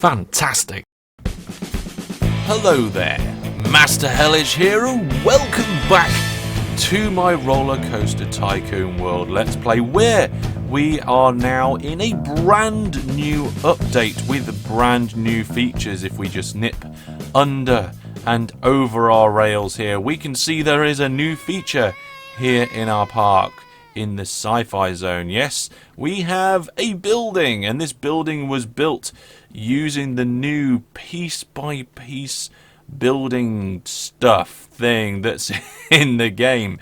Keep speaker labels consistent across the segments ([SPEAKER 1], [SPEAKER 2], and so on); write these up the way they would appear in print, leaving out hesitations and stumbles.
[SPEAKER 1] Fantastic. Hello there, Master Hellish here, and welcome back to my RollerCoaster Tycoon World Let's Play, where we are now in a brand new update with brand new features. If we just nip under and over our rails here, we can see there is a new feature here in our park. In the sci-fi zone, yes, we have a building, and this building was built using the new piece-by-piece building stuff thing that's in the game.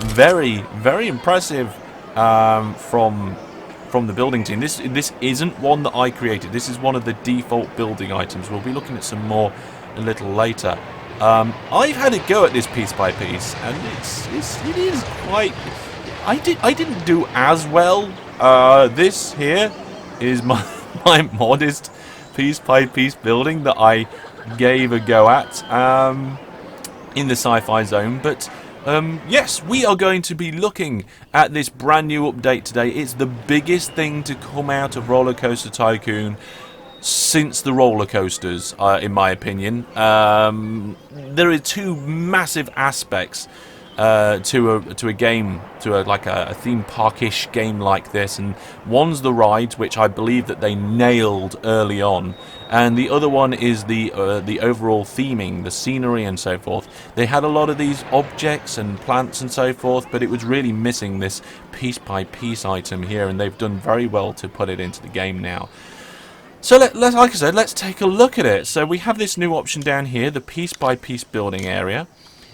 [SPEAKER 1] Very, very impressive from the building team. This isn't one that I created. This is one of the default building items. We'll be looking at some more a little later. I've had a go at this piece-by-piece, and it is quite... I didn't do as well. This here is my modest piece-by-piece building that I gave a go at in the sci-fi zone. But yes, we are going to be looking at this brand new update today. It's the biggest thing to come out of RollerCoaster Tycoon since the roller coasters, in my opinion. There are two massive aspects to a game, like a theme park-ish game like this, and one's the rides, which I believe that they nailed early on, and the other one is the overall theming, the scenery and so forth. They had a lot of these objects and plants and so forth, but it was really missing this piece-by-piece item here, and they've done very well to put it into the game now. So like I said, let's take a look at it. So we have this new option down here, the piece-by-piece building area.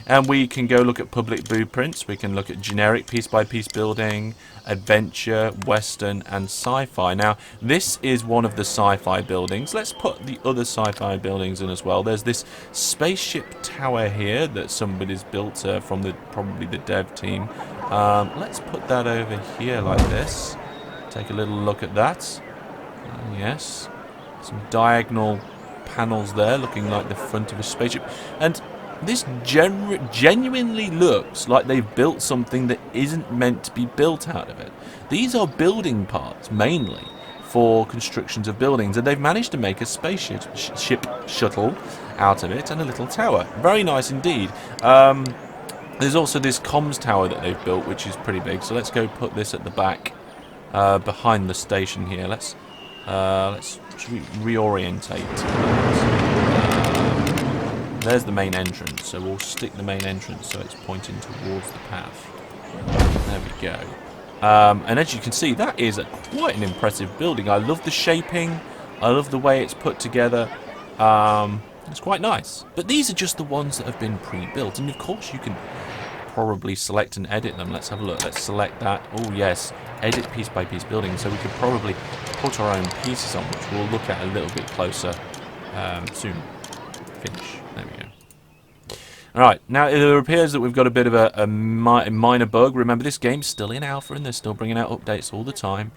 [SPEAKER 1] And we can go look at public blueprints, we can look at generic piece-by-piece building, adventure, western, and sci-fi. Now, this is one of the sci-fi buildings. Let's put the other sci-fi buildings in as well. There's this spaceship tower here that somebody's built from probably the dev team. Let's put that over here like this. Take a little look at that. Yes. Some diagonal panels there, looking like the front of a spaceship. And this genuinely looks like they've built something that isn't meant to be built out of it. These are building parts, mainly, for constructions of buildings, and they've managed to make a spaceship shuttle out of it and a little tower. Very nice indeed. There's also this comms tower that they've built, which is pretty big, so let's go put this at the back, behind the station here. Let's reorientate. There's the main entrance, so we'll stick the main entrance so it's pointing towards the path. There we go. And as you can see, that is quite an impressive building. I love the shaping. I love the way it's put together. It's quite nice. But these are just the ones that have been pre-built. And of course you can probably select and edit them. Let's have a look. Let's select that. Oh yes, edit piece-by-piece building. So we could probably put our own pieces on, which we'll look at a little bit closer soon. Finish. There we go. Alright, now it appears that we've got a bit of a minor bug. Remember, this game's still in alpha and they're still bringing out updates all the time.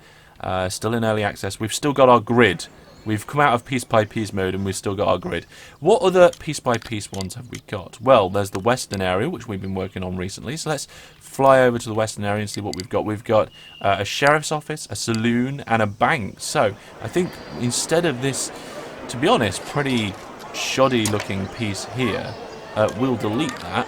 [SPEAKER 1] Still in early access. We've still got our grid. We've come out of piece-by-piece mode and we've still got our grid. What other piece-by-piece ones have we got? Well, there's the western area, which we've been working on recently. So let's fly over to the western area and see what we've got. We've got a sheriff's office, a saloon, and a bank. So I think instead of this, to be honest, pretty shoddy looking piece here, we'll delete that.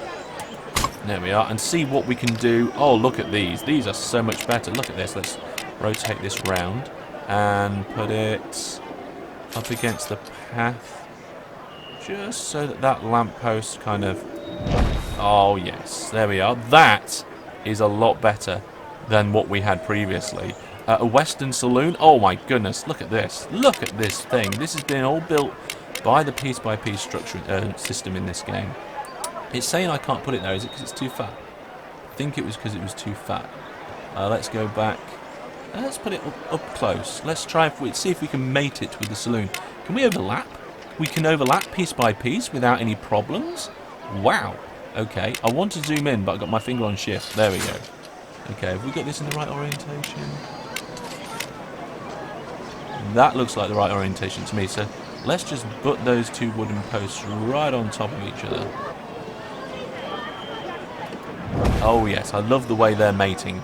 [SPEAKER 1] There we are, and see what we can do. Oh, look at these are so much better. Look at this. Let's rotate this round and put it up against the path, just so that lamppost kind of... Oh yes, there we are. That is a lot better than what we had previously. A western saloon. Oh my goodness, look at this thing. This has been all built by the piece-by-piece structure system in this game. It's saying I can't put it there. Is it because it's too fat? I think it was because it was too fat. Let's go back. Let's put it up close. Let's try see if we can mate it with the saloon. Can we overlap? We can overlap piece by piece without any problems. Wow. Okay. I want to zoom in, but I've got my finger on shift. There we go. Okay. Have we got this in the right orientation? That looks like the right orientation to me. So let's just put those two wooden posts right on top of each other. Oh yes, I love the way they're mating.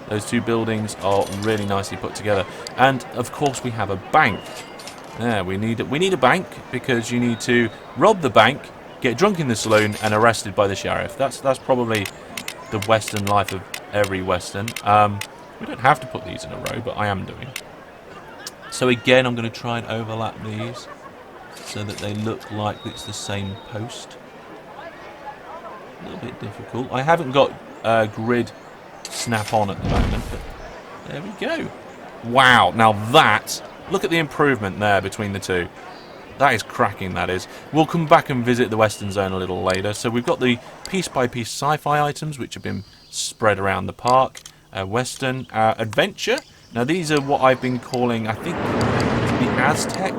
[SPEAKER 1] Those two buildings are really nicely put together. And of course we have a bank. There, we need a bank, because you need to rob the bank, get drunk in the saloon, and arrested by the sheriff. That's probably the Western life of every Western. We don't have to put these in a row, but I am doing. So again, I'm going to try and overlap these so that they look like it's the same post. A little bit difficult. I haven't got grid snap on at the moment, but there we go. Wow, now that, look at the improvement there between the two. That is cracking, that is. We'll come back and visit the Western Zone a little later. So we've got the piece-by-piece sci-fi items, which have been spread around the park. Western Adventure. Now these are what I've been calling, I think, the Aztec.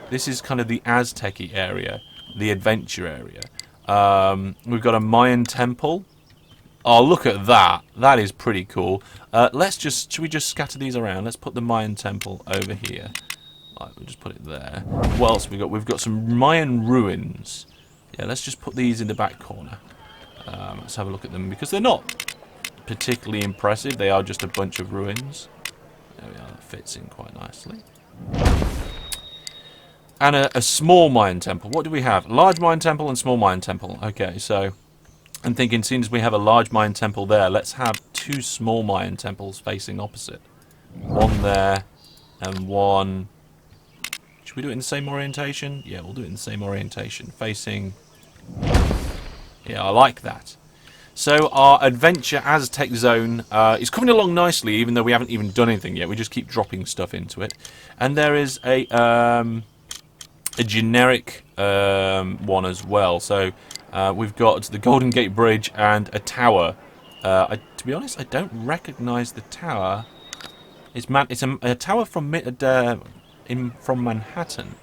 [SPEAKER 1] This is kind of the Aztec-y area, the adventure area. We've got a Mayan temple. Oh, look at that. That is pretty cool. Should we just scatter these around? Let's put the Mayan temple over here. Right, we'll just put it there. What else have we got? We've got some Mayan ruins. Yeah, let's just put these in the back corner. Let's have a look at them, because they're not particularly impressive. They are just a bunch of ruins. There we are. That fits in quite nicely. And a small Mayan temple. What do we have? Large Mayan temple and small Mayan temple. Okay, so I'm thinking, seeing as we have a large Mayan temple there, let's have two small Mayan temples facing opposite. One there and one... Should we do it in the same orientation? Yeah, we'll do it in the same orientation. Facing... Yeah, I like that. So our Adventure Aztec Zone is coming along nicely, even though we haven't even done anything yet. We just keep dropping stuff into it. And there is a generic one as well. So we've got the Golden Gate Bridge and a tower. To be honest, I don't recognise the tower. It's a tower from Manhattan,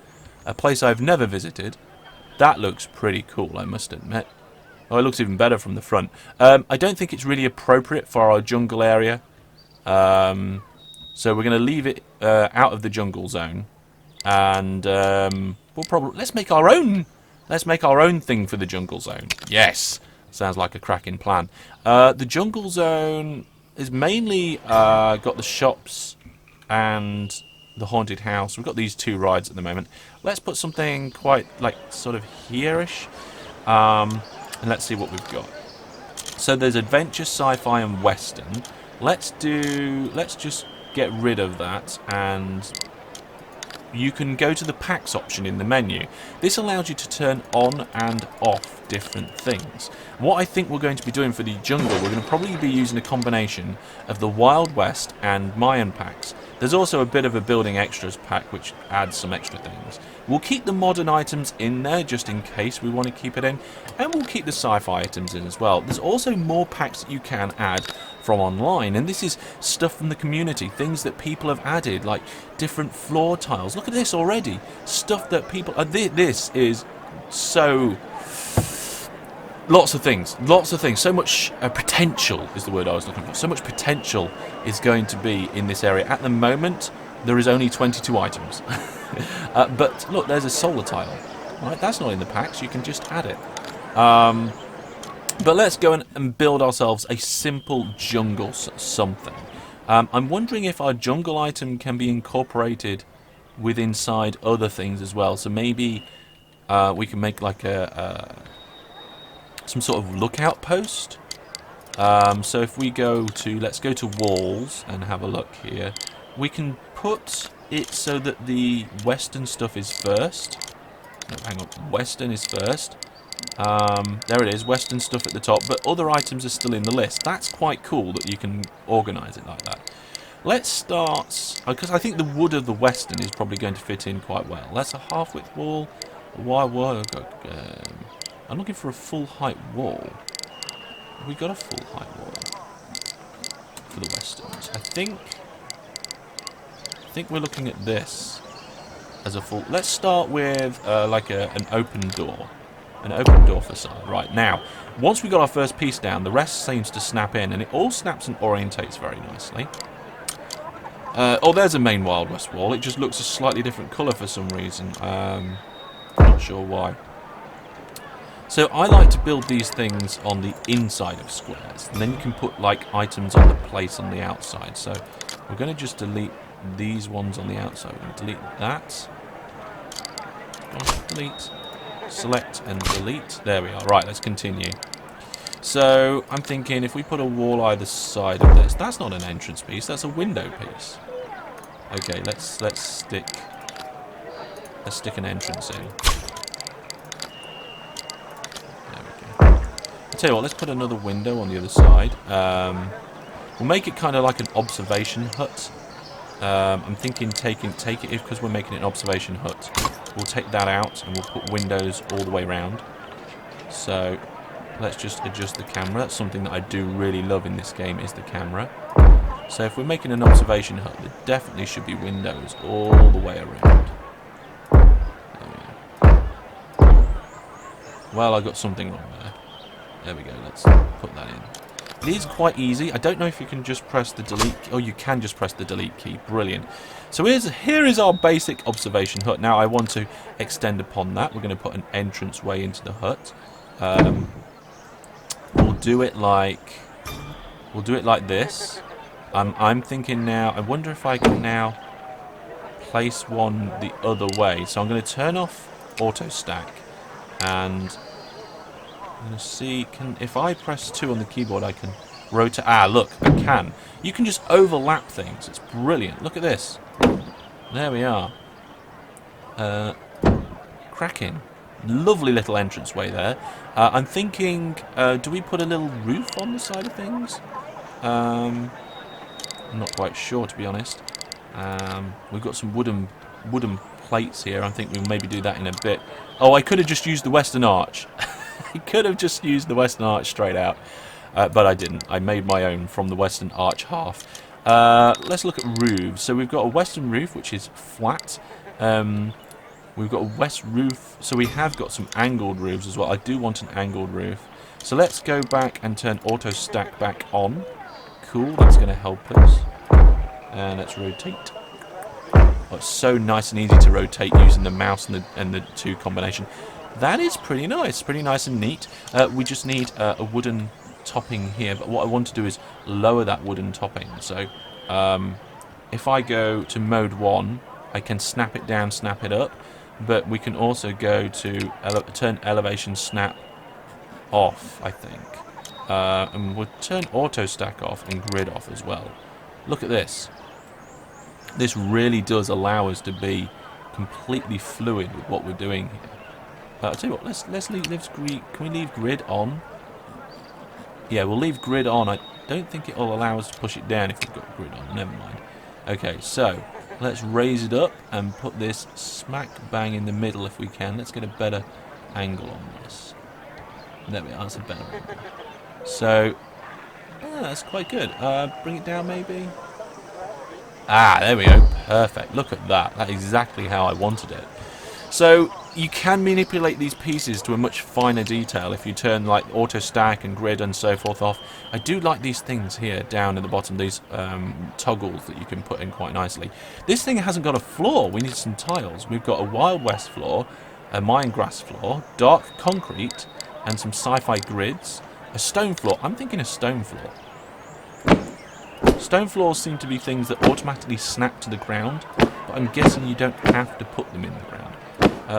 [SPEAKER 1] a place I've never visited. That looks pretty cool, I must admit. Oh, it looks even better from the front. I don't think it's really appropriate for our jungle area. So we're going to leave it out of the jungle zone. And we'll probably... Let's make our own thing for the jungle zone. Yes! Sounds like a cracking plan. The jungle zone is mainly got the shops and the haunted house. We've got these two rides at the moment. Let's put something quite, like, sort of here-ish. And let's see what we've got. So there's adventure, sci-fi, and western. Let's just get rid of that, and you can go to the packs option in the menu. This allows you to turn on and off different things. What I think we're going to be doing for the jungle, we're going to probably be using a combination of the Wild West and Mayan packs. There's also a bit of a building extras pack which adds some extra things. We'll keep the modern items in there just in case we want to keep it in, and we'll keep the sci-fi items in as well. There's also more packs that you can add from online, and this is stuff from the community, things that people have added, like different floor tiles. Look at this already, stuff that people... this is so... Lots of things, so much potential is the word I was looking for. So much potential is going to be in this area. At the moment, there is only 22 items. But look, there's a solar tile. Right, that's not in the packs, you can just add it. But let's go and build ourselves a simple jungle something. I'm wondering if our jungle item can be incorporated with inside other things as well. So maybe we can make like some sort of lookout post. So if we go to, let's go to walls and have a look here. We can put it so that the western stuff is first. No, hang on, western is first. There it is, western stuff at the top, but other items are still in the list. That's quite cool that you can organise it like that. Let's start, because I think the wood of the western is probably going to fit in quite well. That's a half-width wall. I'm looking for a full-height wall. Have we got a full-height wall for the westerns? I think we're looking at this as a full... Let's start with like an open door. An open door facade. Right, now, once we got our first piece down, the rest seems to snap in, and it all snaps and orientates very nicely. Oh, there's a main Wild West wall. It just looks a slightly different colour for some reason. Not sure why. So I like to build these things on the inside of squares, and then you can put like items on the place on the outside. So we're going to just delete these ones on the outside. We're going to delete that. Come on, delete. Select and delete. There we are. Right, let's continue. So I'm thinking if we put a wall either side of this, that's not an entrance piece, that's a window piece. Okay, let's stick an entrance in. There we go. I'll tell you what, let's put another window on the other side. We'll make it kind of like an observation hut. I'm thinking take it because we're making it an observation hut. We'll take that out and we'll put windows all the way around. So let's just adjust the camera. That's something that I do really love in this game, is the camera. So if we're making an observation hut, there definitely should be windows all the way around. There we go. Well, I got something wrong there. There we go, let's put that in. It is quite easy. I don't know if you can just press the delete key. Oh, you can just press the delete key. Brilliant. So here is our basic observation hut. Now I want to extend upon that. We're going to put an entrance way into the hut. We'll do it like this. I'm thinking now, I wonder if I can now place one the other way. So I'm going to turn off auto stack, and I'm going to see, if I press 2 on the keyboard I can rotate. Ah, look, I can. You can just overlap things. It's brilliant. Look at this. There we are. Cracking. Lovely little entranceway there. I'm thinking, do we put a little roof on the side of things? I'm not quite sure, to be honest. We've got some wooden plates here. I think we'll maybe do that in a bit. Oh, I could have just used the Western Arch. I could have just used the Western Arch straight out, but I didn't. I made my own from the Western Arch half. Let's look at roofs. So we've got a Western roof, which is flat. We've got a west roof, so we have got some angled roofs as well. I do want an angled roof. So let's go back and turn auto stack back on. Cool, that's going to help us. And let's rotate. Oh, it's so nice and easy to rotate using the mouse and the 2 combination. That is pretty nice and neat. We just need a wooden topping here, but what I want to do is lower that wooden topping. So if I go to mode 1, I can snap it down, snap it up, but we can also go to turn elevation snap off, I think. And we'll turn auto stack off and grid off as well. Look at this. This really does allow us to be completely fluid with what we're doing here. I'll tell you what, let's leave grid. Can we leave grid on? Yeah, we'll leave grid on. I don't think it'll allow us to push it down if we've got grid on. Never mind. Okay, so let's raise it up and put this smack bang in the middle if we can. Let's get a better angle on this. There we are. That's a better angle. So that's quite good. Bring it down maybe. Ah, there we go. Perfect. Look at that. That's exactly how I wanted it. So you can manipulate these pieces to a much finer detail if you turn like auto stack and grid and so forth off. I do like these things here down at the bottom, these toggles that you can put in quite nicely. This thing hasn't got a floor. We need some tiles. We've got a Wild West floor, a Mine Grass floor, dark concrete, and some sci-fi grids. A stone floor. I'm thinking a stone floor. Stone floors seem to be things that automatically snap to the ground, but I'm guessing you don't have to put them in the ground.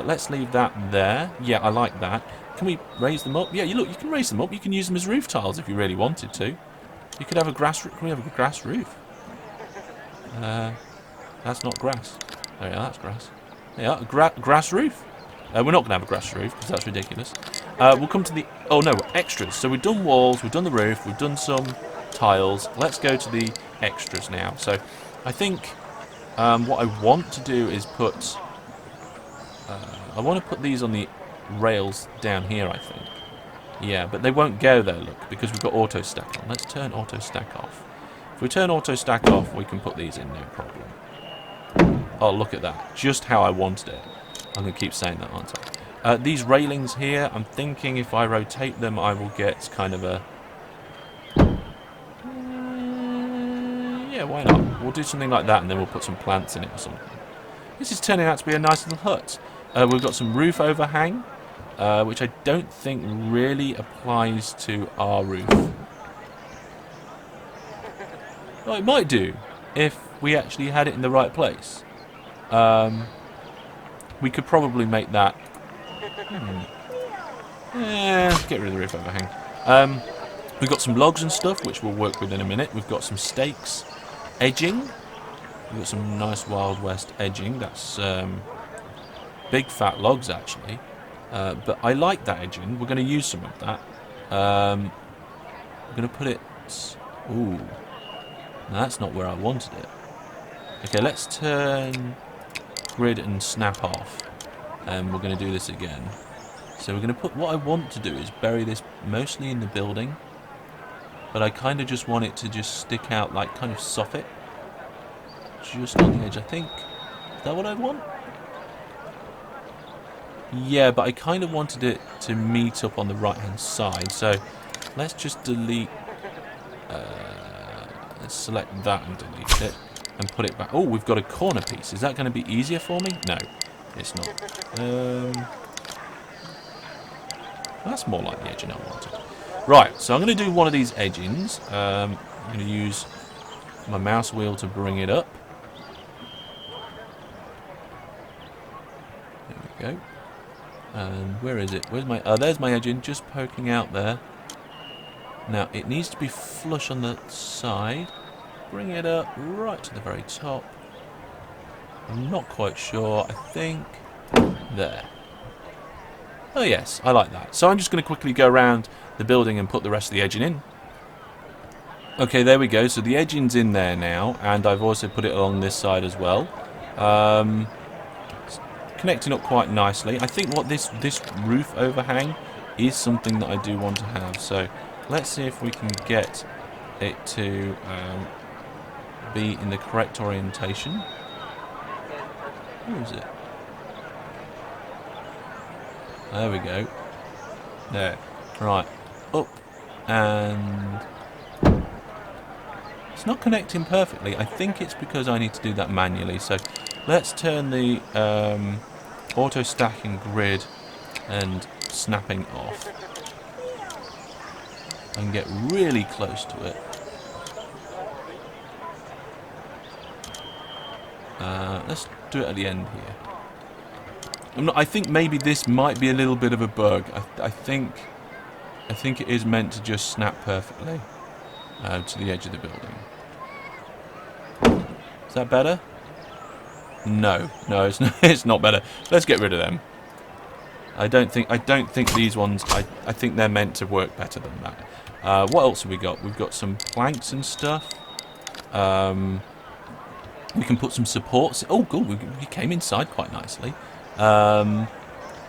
[SPEAKER 1] Let's leave that there. Yeah, I like that. Can we raise them up? Yeah, look, you can raise them up. You can use them as roof tiles if you really wanted to. You could have a grass roof. Can we have a grass roof? That's not grass. Oh yeah, that's grass. Yeah, grass roof. We're not going to have a grass roof because that's ridiculous. We'll come to the... Oh no, extras. So we've done walls, we've done the roof, we've done some tiles. Let's go to the extras now. So I think what I want to do is put... I want to put these on the rails down here, I think. Yeah, but they won't go there, look, because we've got auto stack on. Let's turn auto stack off. If we turn auto stack off, we can put these in, no problem. Oh, look at that. Just how I wanted it. I'm going to keep saying that, aren't I? These railings here, I'm thinking if I rotate them, I will get kind of a... yeah, why not? We'll do something like that, and then we'll put some plants in it or something. This is turning out to be a nice little hut. We've got some roof overhang, which I don't think really applies to our roof. Well, it might do, if we actually had it in the right place. We could probably make that... get rid of the roof overhang. We've got some logs and stuff, which we'll work with in a minute. We've got some stakes. Edging. We've got some nice Wild West edging. That's big fat logs, actually. But I like that edging. We're going to use some of that. I'm going to put it... Ooh. No, that's not where I wanted it. Okay, let's turn grid and snap off. And we're going to do this again. So we're going to put... What I want to do is bury this mostly in the building. But I kind of just want it to just stick out, like kind of soffit. Just on the edge, I think. Is that what I want? Yeah, but I kind of wanted it to meet up on the right-hand side. So let's just delete... let's select that and delete it. And put it back. Oh, we've got a corner piece. Is that going to be easier for me? No, it's not. That's more like the edging I wanted. Right, so I'm going to do one of these edgings. I'm going to use my mouse wheel to bring it up. There we go. And where is it? Where's my... there's my edging, just poking out there. Now, it needs to be flush on the side. Bring it up right to the very top. I'm not quite sure. I think... There. Oh, yes, I like that. So I'm just going to quickly go around the building and put the rest of the edging in. Okay, there we go. So the edging's in there now, and I've also put it along this side as well. Connecting up quite nicely. I think what this roof overhang is something that I do want to have. So let's see if we can get it to be in the correct orientation. Where is it? There we go. There. Right. Up. And... It's not connecting perfectly. I think it's because I need to do that manually. So let's turn the auto stacking grid and snapping off. And get really close to it. Let's do it at the end here. I think maybe this might be a little bit of a bug. I think it is meant to just snap perfectly to the edge of the building. Is that better? No, it's not, it's not better. Let's get rid of them. I don't think these ones. I think they're meant to work better than that. What else have we got? We've got some planks and stuff. We can put some supports. Oh, good. We came inside quite nicely.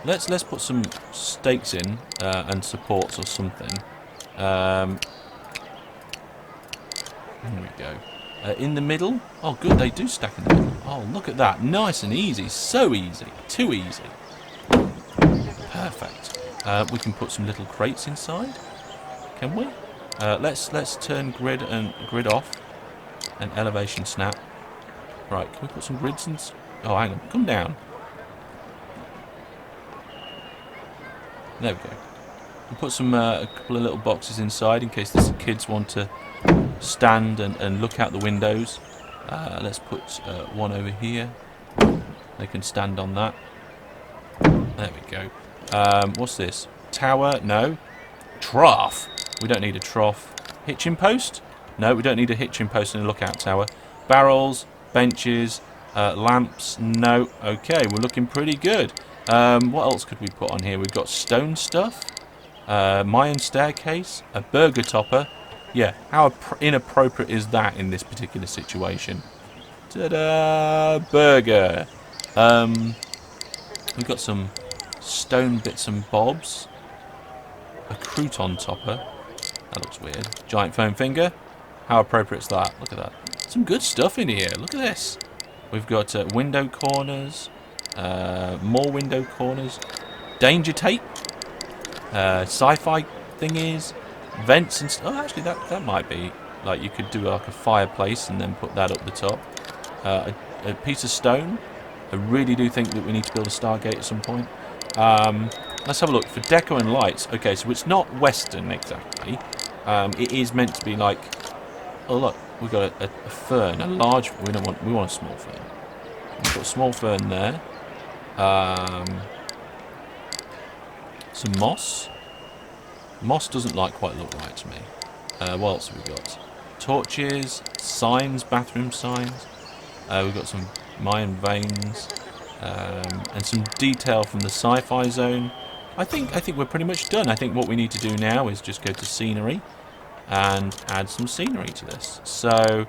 [SPEAKER 1] Let's put some stakes in and supports or something. There we go. In the middle. Oh, good. They do stack in the middle. Oh, look at that. Nice and easy. So easy. Too easy. Perfect. We can put some little crates inside. Can we? Let's turn grid off and elevation snap. Right. Can we put some grids in? Oh, hang on. Come down. There we go. We'll put some a couple of little boxes inside in case the kids want to stand and look out the windows. Let's put one over here. They can stand on that. There we go. What's this? Tower? No. Trough. We don't need a trough. Hitching post? No, we don't need a hitching post and a lookout tower. Barrels, benches, lamps? No. Okay, we're looking pretty good. What else could we put on here? We've got stone stuff, Mayan staircase, a burger topper. Yeah, how inappropriate is that in this particular situation? Ta-da! Burger. We've got some stone bits and bobs. A crouton topper. That looks weird. Giant foam finger. How appropriate is that? Look at that. Some good stuff in here. Look at this. We've got window corners. More window corners. Danger tape. Sci-fi thingies. Vents and stuff. Oh, actually, that might be. Like, you could do like a fireplace and then put that up the top. A piece of stone. I really do think that we need to build a Stargate at some point. Let's have a look. For deco and lights. Okay, so it's not Western exactly. It is meant to be like... Oh, look. We've got a fern. A large... We want a small fern. We've got a small fern there. Some moss. Moss doesn't quite look right to me. What else have we got? Torches, signs, bathroom signs. We've got some Mayan veins, and some detail from the sci-fi zone. I think we're pretty much done. I think what we need to do now is just go to scenery and add some scenery to this. So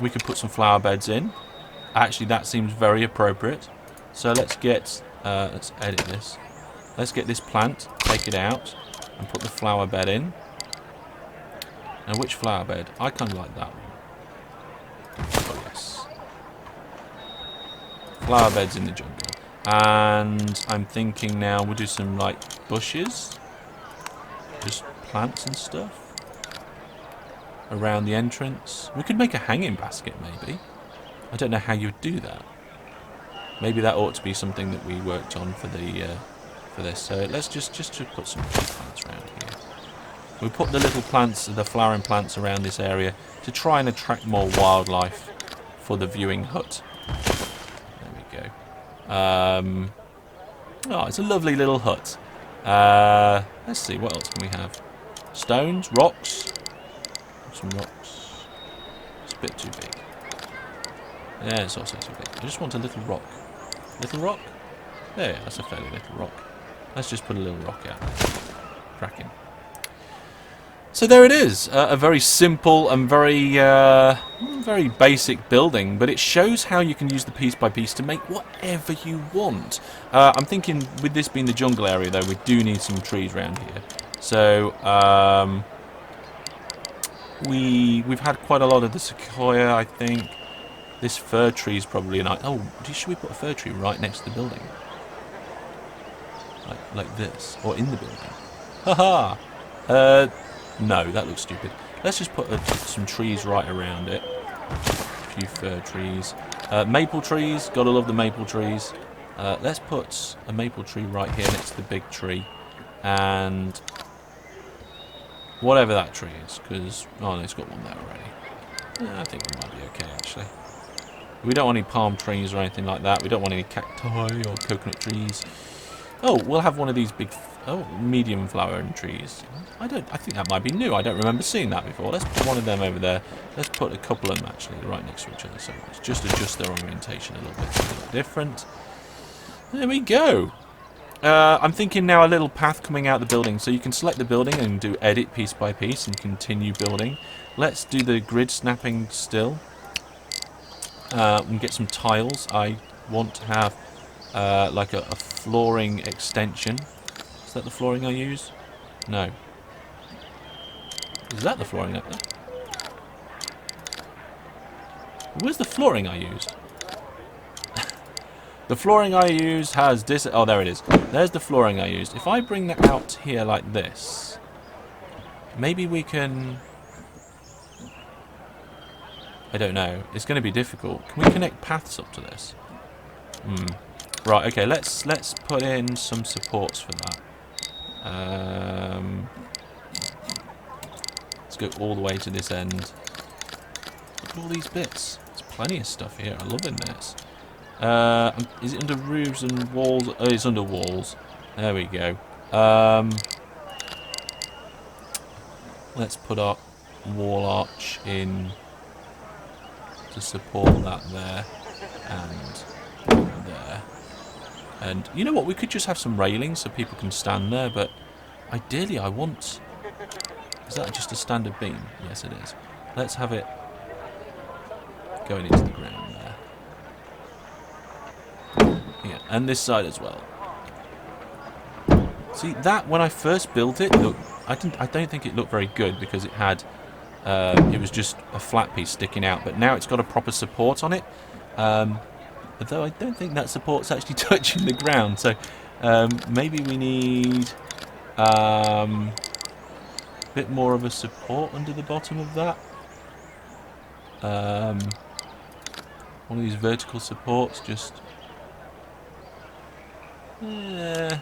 [SPEAKER 1] we could put some flower beds in. Actually, that seems very appropriate. So let's edit this. Let's get this plant, take it out, and put the flower bed in. Now, which flower bed? I kind of like that one. Oh, yes. Flower beds in the jungle. And I'm thinking now we'll do some, bushes. Just plants and stuff. Around the entrance. We could make a hanging basket, maybe. I don't know how you would do that. Maybe that ought to be something that we worked on for this. So let's just put some plants around here. We put the little plants, the flowering plants around this area to try and attract more wildlife for the viewing hut. There we go. Oh, it's a lovely little hut. Let's see, what else can we have? Stones, rocks. Some rocks. It's a bit too big. Yeah, it's also too big. I just want a little rock. Little rock? There, that's a fairly little rock. Let's just put a little rock out there. Cracking. So there it is. A very simple and very basic building, but it shows how you can use the piece by piece to make whatever you want. I'm thinking with this being the jungle area, though, we do need some trees around here. So we've had quite a lot of the sequoia, I think. This fir tree is probably an... Oh, should we put a fir tree right next to the building? Like this. Or in the building. Haha! No, that looks stupid. Let's just put some trees right around it. A few fir trees. Maple trees. Gotta love the maple trees. Let's put a maple tree right here next to the big tree. And... whatever that tree is. Because... oh, no, it's got one there already. I think we might be okay, actually. We don't want any palm trees or anything like that. We don't want any cacti or coconut trees. Oh, we'll have one of these big, medium flowering trees. I think that might be new. I don't remember seeing that before. Let's put one of them over there. Let's put a couple of them actually right next to each other. So let's just adjust their orientation a little bit different. There we go. I'm thinking now a little path coming out the building. So you can select the building and do edit piece by piece and continue building. Let's do the grid snapping still. And get some tiles. I want to have like a flooring extension. Is that the flooring I use? No. Is that the flooring up there? Where's the flooring I used? The flooring I used has this. Oh, there it is. There's the flooring I used. If I bring that out here like this, maybe we can... I don't know. It's going to be difficult. Can we connect paths up to this? Right. Okay. Let's put in some supports for that. Let's go all the way to this end. Look at all these bits. There's plenty of stuff here. I'm loving this. Is it under roofs and walls? Oh, it's under walls. There we go. Let's put our wall arch in to support that there and there. And you know what? We could just have some railings so people can stand there, but ideally I want... Is that just a standard beam? Yes, it is. Let's have it going into the ground there. Yeah, and this side as well. See, that, when I first built it, look, I don't think it looked very good because it had... it was just a flat piece sticking out, but now it's got a proper support on it. Although I don't think that support's actually touching the ground, so maybe we need a bit more of a support under the bottom of that. One of these vertical supports, just... what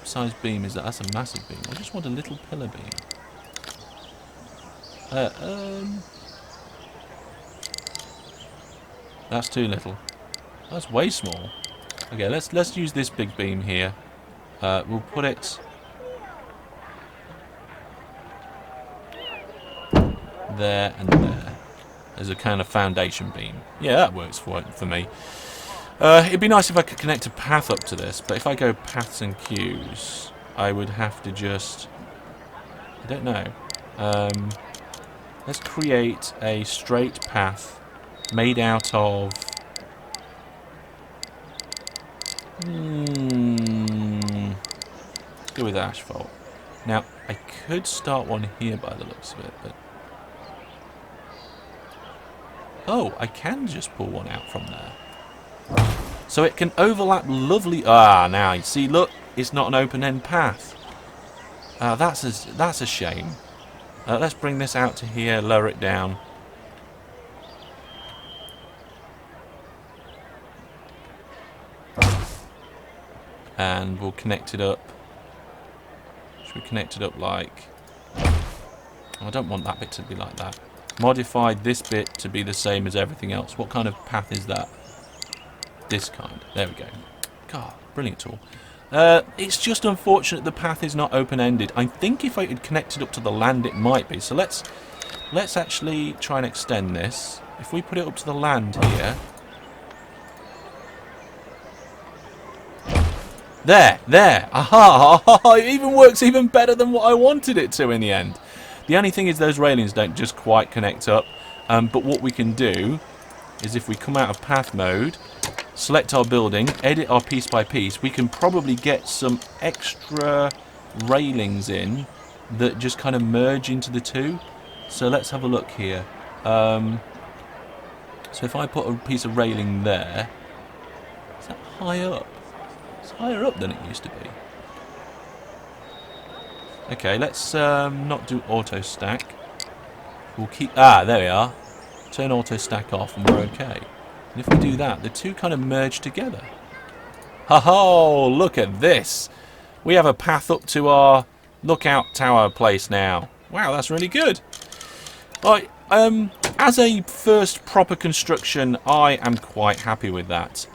[SPEAKER 1] size beam is that? That's a massive beam. I just want a little pillar beam. That's too little. That's way small. Okay, let's use this big beam here. We'll put it there and there as a kind of foundation beam. Yeah, that works for me. It'd be nice if I could connect a path up to this, but if I go paths and queues, I would have to just... I don't know. Let's create a straight path made out of... Let's go with asphalt. Now, I could start one here by the looks of it, but... Oh, I can just pull one out from there. So it can overlap lovely... Ah, now, you see, look, it's not an open-end path. That's a shame. Let's bring this out to here, lower it down. And we'll connect it up. Should we connect it up like... Oh, I don't want that bit to be like that. Modify this bit to be the same as everything else. What kind of path is that? This kind. There we go. God, brilliant tool. It's just unfortunate the path is not open-ended. I think if I could connect it up to the land, it might be. So let's actually try and extend this. If we put it up to the land here... There! Aha! It even works even better than what I wanted it to in the end. The only thing is those railings don't just quite connect up. But what we can do is if we come out of path mode, select our building, edit our piece by piece, we can probably get some extra railings in that just kind of merge into the two. So let's have a look here. So if I put a piece of railing there, is that high up? It's higher up than it used to be. Okay, let's not do auto stack. We'll keep... Ah, there we are. Turn auto stack off and we're okay. And if we do that, the two kind of merge together. Ho-ho! Look at this! We have a path up to our lookout tower place now. Wow, that's really good. Right, as a first proper construction, I am quite happy with that.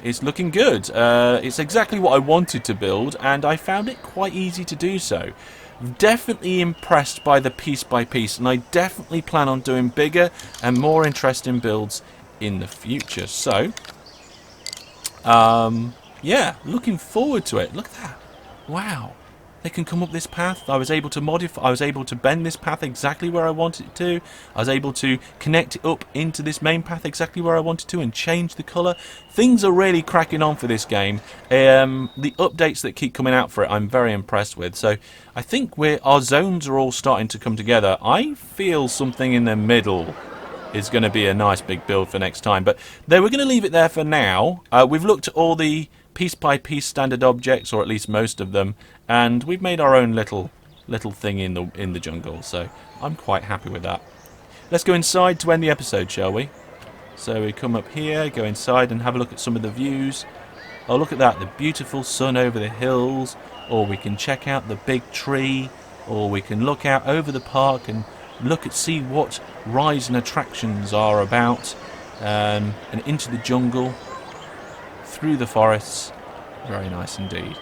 [SPEAKER 1] It's looking good. It's exactly what I wanted to build, and I found it quite easy to do so. Definitely impressed by the piece by piece, and I definitely plan on doing bigger and more interesting builds in the future. So, yeah, looking forward to it. Look at that. Wow. They can come up this path. I was able to modify, I was able to bend this path exactly where I wanted it to. I was able to connect it up into this main path exactly where I wanted to and change the colour. Things are really cracking on for this game. The updates that keep coming out for it, I'm very impressed with. So I think our zones are all starting to come together. I feel something in the middle is going to be a nice big build for next time. But we're going to leave it there for now. We've looked at all the piece by piece standard objects, or at least most of them, and we've made our own little thing in the jungle. So I'm quite happy with that. Let's go inside to end the episode, shall we? So we come up here, go inside and have a look at some of the views. Oh, look at that, the beautiful sun over the hills, or we can check out the big tree, or we can look out over the park and see what rides and attractions are about, and into the jungle, through the forests. Very nice indeed.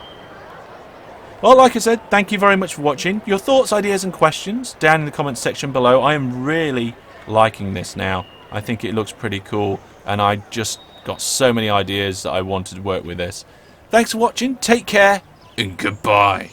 [SPEAKER 1] Well, like I said, thank you very much for watching. Your thoughts, ideas and questions down in the comments section below. I am really liking this now. I think it looks pretty cool, and I just got so many ideas that I wanted to work with this. Thanks for watching, take care, and goodbye.